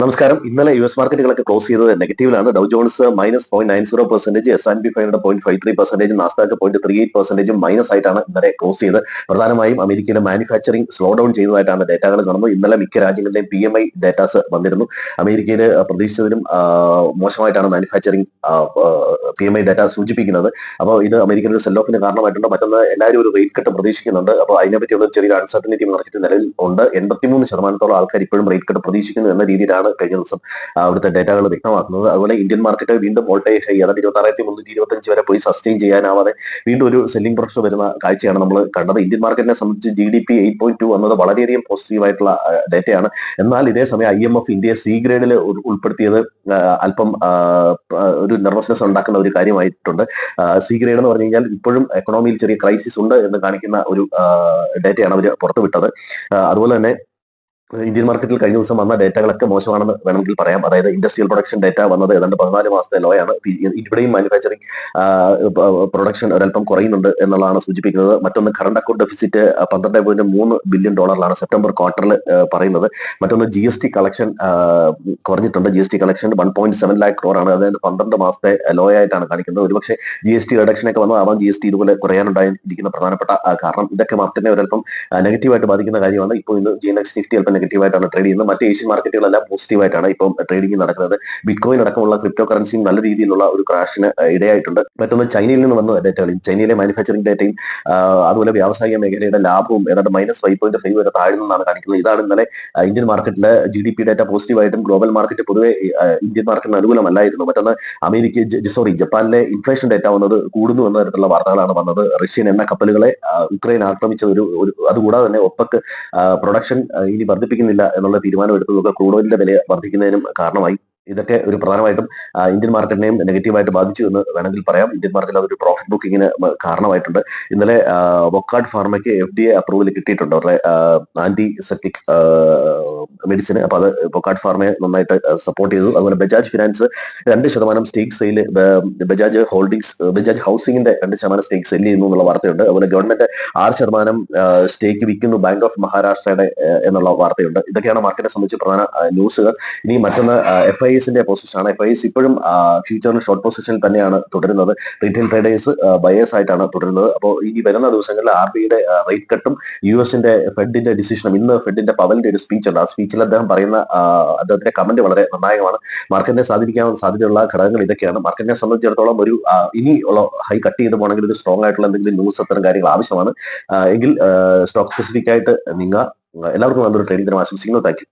നമസ്കാരം. ഇന്നലെ യുഎസ് മാർക്കറ്റുകളൊക്കെ ക്ലോസ് ചെയ്തത് നെഗറ്റീവിലാണ്. Dow Jones -0.90%, S&P 500 0.53%, Nasdaq 0.38% minus ആയിട്ടാണ് ഇന്നലെ ക്ലോസ് ചെയ്തത്. പ്രധാനമായും അമേരിക്കയിലെ മാനുഫാക്ചറിംഗ് സ്ലോ ഡൗൺ ചെയ്തതായിട്ടാണ് ഡേറ്റകൾ കാണുന്നത്. ഇന്നലെ മിക്ക രാജ്യങ്ങളുടെയും PMI ഡേറ്റാസ് വന്നിരുന്നു. അമേരിക്കയിൽ പ്രതീക്ഷിച്ചതിലും മോശമായിട്ടാണ് മാനുഫാക്ചറിംഗ് PMI ഡേറ്റ സൂചിപ്പിക്കുന്നത്. അപ്പോൾ ഇത് അമേരിക്കൻ ഒരു സെൽ ഓഫിന് കാരണമായിട്ടുണ്ട്. മറ്റൊന്ന്, എല്ലാവരും ഒരു റേറ്റ് കട്ട് പ്രതീക്ഷിക്കുന്നുണ്ട്. അപ്പോൾ അതിനെപ്പറ്റിയുള്ള ചെറിയൊരു അൺസർട്ടനിറ്റി മാർക്കറ്റ് നിലവിൽ ഉണ്ട്. 83% ആൾക്കാർ ഇപ്പോഴും റേറ്റ് കട്ട് പ്രതീക്ഷിക്കുന്നു എന്ന രീതിയിലാണ് കഴിഞ്ഞ ദിവസം അവിടുത്തെ ഡേറ്റകൾ വ്യക്തമാക്കുന്നത്. അതുപോലെ ഇന്ത്യൻ മാർക്കറ്റ് വീണ്ടും ഓൾ ടൈം ഹൈ, അതായത് 26,325 വരെ പോയി സസ്റ്റെയിൻ ചെയ്യാനാവാതെ വീണ്ടും ഒരു സെല്ലിംഗ് പ്രഷർ വരുന്ന കാഴ്ചയാണ് നമ്മൾ കണ്ടത്. ഇന്ത്യൻ മാർക്കറ്റിനെ സംബന്ധിച്ച് GDP 8.2 വന്നത് വളരെയധികം പോസിറ്റീവായിട്ടുള്ള ഡേറ്റയാണ്. എന്നാൽ ഇതേ സമയം IMF ഇന്ത്യയെ C ഗ്രേഡിൽ ഉൾപ്പെടുത്തിയത് അല്പം ഒരു നെർവസ്നെസ് ഉണ്ടാക്കുന്ന ഒരു കാര്യമായിട്ടുണ്ട്. C ഗ്രേഡ് എന്ന് പറഞ്ഞു കഴിഞ്ഞാൽ ഇപ്പോഴും എക്കണോമിയിൽ ചെറിയ ക്രൈസിസ് ഉണ്ട് എന്ന് കാണിക്കുന്ന ഒരു ഡേറ്റയാണ് അവർ പുറത്തുവിട്ടത്. അതുപോലെ തന്നെ ഇന്ത്യൻ മാർക്കറ്റിൽ കഴിഞ്ഞ ദിവസം വന്ന ഡേറ്റകളൊക്കെ മോശമാണെന്ന് വേണമെങ്കിൽ പറയാം. അതായത് ഇൻഡസ്ട്രിയൽ പ്രൊഡക്ഷൻ ഡേറ്റ വന്നത് ഏതാണ്ട് 14 മാസത്തെ ലോ ആണ്. ഇവിടെയും മാനുഫാക്ചറിംഗ് പ്രൊഡക്ഷൻ ഒരല്പം കുറയുന്നുണ്ട് എന്നുള്ളതാണ് സൂചിപ്പിക്കുന്നത്. മറ്റൊന്ന്, current account deficit $12.3 billion September ക്വാർട്ടറിൽ പറയുന്നത്. മറ്റൊന്ന്, GST കളക്ഷൻ കുറഞ്ഞിട്ടുണ്ട്. GST കളക്ഷൻ 1.7 lakh crore ആണ്. അതായത് 12 മാസത്തെ ലോ ആയിട്ടാണ് കാണിക്കുന്നത്. ഒരുപക്ഷെ GST റിഡക്ഷനൊക്കെ വന്നതാവാം GST ഇതുപോലെ കുറയാനുണ്ടായിരിക്കുന്ന പ്രധാനപ്പെട്ട കാരണം. ഇതൊക്കെ മാർക്കറ്റിനെ ഒരല്പം നെഗറ്റീവായിട്ട് ബാധിക്കുന്ന കാര്യമാണ്. ഇപ്പോൾ ഇന്ന് GNX നിഫ്റ്റി അല്പം നെഗറ്റീവായിട്ടാണ് ട്രേഡ് ചെയ്യുന്നത്. മറ്റ് ഏഷ്യൻ മാർക്കറ്റുകളെല്ലാം പോസിറ്റീവായിട്ടാണ് ഇപ്പം ട്രേഡിംഗ് നടക്കുന്നത്. ബിറ്റ്കോയിൻ അടക്കമുള്ള ക്രിപ്റ്റോ കറൻസിയും നല്ല രീതിയിലുള്ള ഒരു ക്രാഷിന് ഇടയായിട്ടുണ്ട്. മറ്റൊന്ന്, ചൈനയിൽ നിന്ന് വന്ന ഡേറ്റകളിൽ ചൈനയിലെ മാനുഫാക്ചറിംഗ് ഡേറ്റയും അതുപോലെ വ്യാവസായിക മേഖലയുടെ ലാഭവും ഏതാണ്ട് -5.5 വരെ താഴ്ന്നെന്നാണ് കാണിക്കുന്നത്. ഇതാണ് ഇന്നലെ ഇന്ത്യൻ മാർക്കറ്റിലെ GDP ഡേറ്റ പോസിറ്റീവായിട്ടും ഗ്ലോബൽ മാർക്കറ്റ് പൊതുവെ ഇന്ത്യൻ മാർക്കറ്റിന് അനുകൂലമല്ലായിരുന്നു. മറ്റൊന്ന്, ജപ്പാനിലെ ഇൻഫ്ലേഷൻ ഡേറ്റ വന്നത് കൂടുന്നു എന്ന തരത്തിലുള്ള വാർത്തകളാണ് വന്നത്. റഷ്യൻ എണ്ണ കപ്പലുകളെ ഉക്രൈൻ ആക്രമിച്ചത് അതുകൂടാതെ തന്നെ ഒപെക് പ്രൊഡക്ഷൻ ഇനി വർദ്ധിപ്പിക്കുന്നില്ല എന്നുള്ള തീരുമാനം എടുത്തതൊക്കെ ക്രൂഡ് ഓയിലിന്റെ വില വർദ്ധിക്കുന്നതിനും കാരണമായി. ഇതൊക്കെ ഒരു പ്രധാനമായിട്ടും ഇന്ത്യൻ മാർക്കറ്റിനെയും നെഗറ്റീവായിട്ട് ബാധിച്ചു എന്ന് വേണമെങ്കിൽ പറയാം. ഇന്ത്യൻ മാർക്കറ്റിൽ അതൊരു പ്രോഫിറ്റ് ബുക്കിങ്ങിന് കാരണമായിട്ടുണ്ട്. ഇന്നലെ വൊക്കാർഡ് ഫാർമയ്ക്ക് FDA അപ്രൂവൽ കിട്ടിയിട്ടുണ്ട്, അവരുടെ ആന്റിസെപ്റ്റിക് മെഡിസിന്. അപ്പൊ അത് വൊക്കാർഡ് ഫാർമയെ നന്നായിട്ട് സപ്പോർട്ട് ചെയ്തു. അതുപോലെ Bajaj finance 2% stake sale, Bajaj ഹൗസിംഗിന്റെ 2% സ്റ്റേക്ക് സെല് ചെയ്യുന്നു എന്നുള്ള വാർത്തയുണ്ട്. അതുപോലെ ഗവൺമെന്റ് 6% സ്റ്റേക്ക് വിൽക്കുന്നു ബാങ്ക് ഓഫ് മഹാരാഷ്ട്രയുടെ എന്നുള്ള വാർത്തയുണ്ട്. ഇതൊക്കെയാണ് മാർക്കറ്റിനെ സംബന്ധിച്ച് പ്രധാന ന്യൂസുകൾ. ഇനി മറ്റൊന്ന്, FISന്റെ പൊസിഷനാണ്. FIS ഇപ്പോഴും ഫ്യൂച്ചറിൽ ഷോർട്ട് പൊസിഷനിൽ തന്നെയാണ് തുടരുന്നത്. റീറ്റെയിൽ ട്രേഡേഴ്സ് ബയേഴ്സ് ആയിട്ടാണ് തുടരുന്നത്. അപ്പോൾ ഈ വരുന്ന ദിവസങ്ങളിൽ RBIയുടെ റേറ്റ് കട്ടും യുഎസിന്റെ ഫെഡിന്റെ ഡിസിഷനും, ഇന്ന് ഫെഡിന്റെ പവലിന്റെ ഒരു സ്പീച്ച് ഉണ്ട്. ആ സ്പീച്ചിൽ അദ്ദേഹം പറയുന്ന അദ്ദേഹത്തിന്റെ കമന്റ് വളരെ നിർണായകമാണ്. മാർക്കറ്റിനെ സ്വാധീനിക്കാൻ സാധ്യതയുള്ള ഘടകങ്ങൾ ഇതൊക്കെയാണ്. മാർക്കറ്റിനെ സംബന്ധിച്ചിടത്തോളം ഒരു ഇനി ഉള്ള ഹൈ കട്ട് ചെയ്ത് പോകണമെങ്കിൽ ഒരു സ്ട്രോങ് ആയിട്ടുള്ള എന്തെങ്കിലും ന്യൂസ്, അത്തരം കാര്യങ്ങൾ ആവശ്യമാണ്. എങ്കിൽ സ്റ്റോക്ക് സ്പെസിഫിക് ആയിട്ട് എല്ലാവർക്കും നല്ലൊരു ട്രേഡിംഗ് ദിനം ആശംസിക്കുന്നു. Thank you.